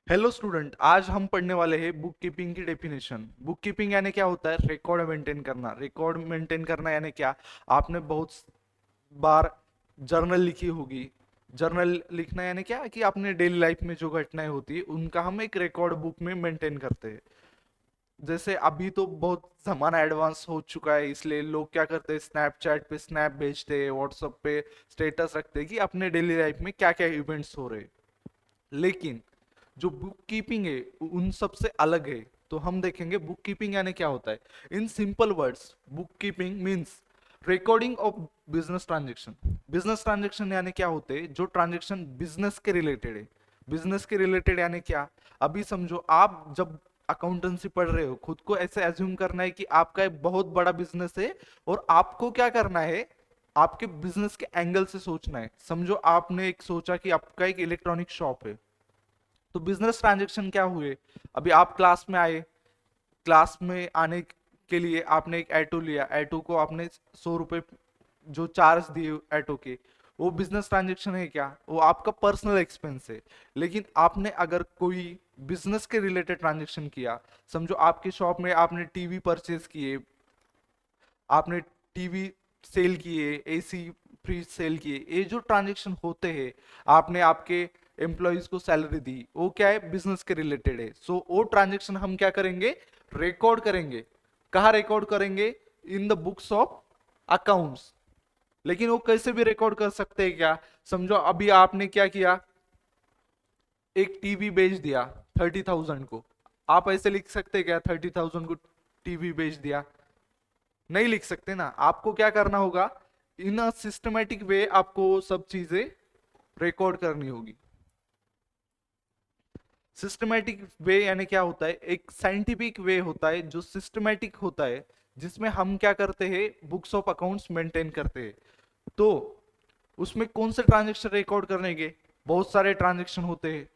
Hello student, आज हम पढ़ने वाले हैं बुक कीपिंग की डेफिनेशन। बुक कीपिंग यानी क्या होता है? रिकॉर्ड मेंटेन करना। रिकॉर्ड मेंटेन करना यानी क्या? आपने बहुत बार जर्नल लिखी होगी। जर्नल लिखना यानी क्या कि आपने डेली लाइफ में जो घटनाएं होती है उनका हम एक रिकॉर्ड बुक में मेंटेन करते हैं। जैसे अभी तो बहुत जमाना एडवांस हो चुका है, इसलिए लोग क्या करते हैं, स्नैपचैट पे स्नैप भेजते हैं, व्हाट्सएप पे स्टेटस रखते हैं कि अपने डेली लाइफ में क्या क्या इवेंट्स हो रहे हैं। लेकिन जो बुक कीपिंग है उन सब से अलग है। तो हम देखेंगे बुक कीपिंग यानी क्या होता है। In simple words, book keeping means recording of business transaction. Business transaction यानी क्या होते हैं? जो ट्रांजेक्शन बिजनेस के रिलेटेड है। बिजनेस के रिलेटेड यानी क्या? अभी समझो आप जब अकाउंटेंसी पढ़ रहे हो, खुद को ऐसे एज्यूम करना है कि आपका एक बहुत बड़ा बिजनेस है और आपको क्या करना है, आपके बिजनेस के एंगल से सोचना है। समझो आपने एक सोचा कि आपका एक इलेक्ट्रॉनिक शॉप है, तो बिजनेस ट्रांजेक्शन क्या हुए? अभी आप क्लास में आए, क्लास में आने के लिए आपने एक ऑटो लिया, ऑटो को आपने 100 रुपए जो चार्ज दिए ऑटो के, वो बिजनेस ट्रांजेक्शन है क्या? वो आपका पर्सनल एक्सपेंस है। लेकिन आपने अगर कोई बिजनेस के रिलेटेड ट्रांजेक्शन किया, समझो आपके शॉप में आपने टीवी परचेज किए, आपने टीवी सेल किए, एसी फ्रिज सेल किए, ये जो ट्रांजेक्शन होते हैं, आपने आपके एम्प्लॉयज को सैलरी दी, वो क्या है? बिजनेस के रिलेटेड है। सो वो ट्रांजेक्शन हम क्या करेंगे? रिकॉर्ड करेंगे। कहाँ रिकॉर्ड करेंगे? In the books of accounts. लेकिन वो कैसे भी रिकॉर्ड कर सकते हैं क्या? समझो अभी आपने क्या किया, एक टीवी बेच दिया 30,000 को। आप ऐसे लिख सकते हैं क्या 30,000 को टीवी बेच दिया? नहीं लिख सकते ना। आपको क्या करना होगा, इन अ सिस्टमेटिक वे आपको सब चीजें रिकॉर्ड करनी होगी। सिस्टमेटिक वे यानी क्या होता है? एक साइंटिफिक वे होता है जो सिस्टमेटिक होता है, जिसमें हम क्या करते हैं, बुक्स ऑफ अकाउंट्स मेंटेन करते हैं। तो उसमें कौन से ट्रांजेक्शन रिकॉर्ड करने के? बहुत सारे ट्रांजेक्शन होते हैं,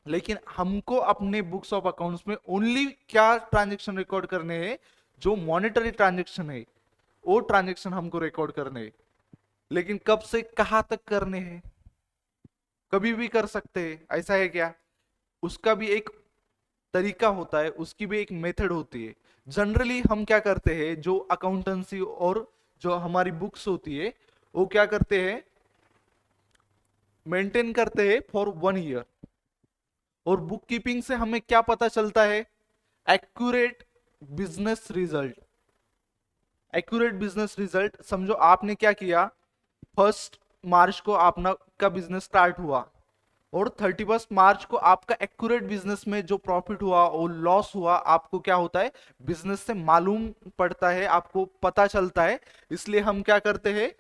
लेकिन हमको अपने बुक्स ऑफ अकाउंट्स में ओनली क्या ट्रांजेक्शन रिकॉर्ड करने हैं? जो मॉनेटरी ट्रांजेक्शन है, वो ट्रांजेक्शन हमको रिकॉर्ड करने हैं। लेकिन कब से कहां तक करने हैं? कभी भी कर सकते हैं, ऐसा है क्या? उसका भी एक तरीका होता है, उसकी भी एक मेथड होती है। जनरली हम क्या करते हैं, जो अकाउंटेंसी और जो हमारी बुक्स होती है, वो क्या करते हैं, मेंटेन करते हैं फॉर 1 ईयर। और बुक कीपिंग से हमें क्या पता चलता है? Accurate business result. Accurate business result, समझो आपने क्या किया, 1 मार्च को अपना का बिजनेस स्टार्ट हुआ और 31 मार्च को आपका एक्यूरेट बिजनेस में जो प्रॉफिट हुआ और लॉस हुआ, आपको क्या होता है, बिजनेस से मालूम पड़ता है, आपको पता चलता है। इसलिए हम क्या करते हैं,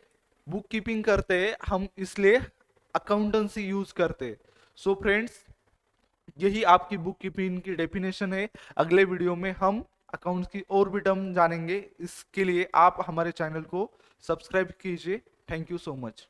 बुक कीपिंग करते हैं हम, इसलिए अकाउंटेंसी यूज करते हैं। सो फ्रेंड्स, यही आपकी बुक कीपिंग की डेफिनेशन है। अगले वीडियो में हम अकाउंट्स की और भी टर्म जानेंगे। इसके लिए आप हमारे चैनल को सब्सक्राइब कीजिए। Thank you so much.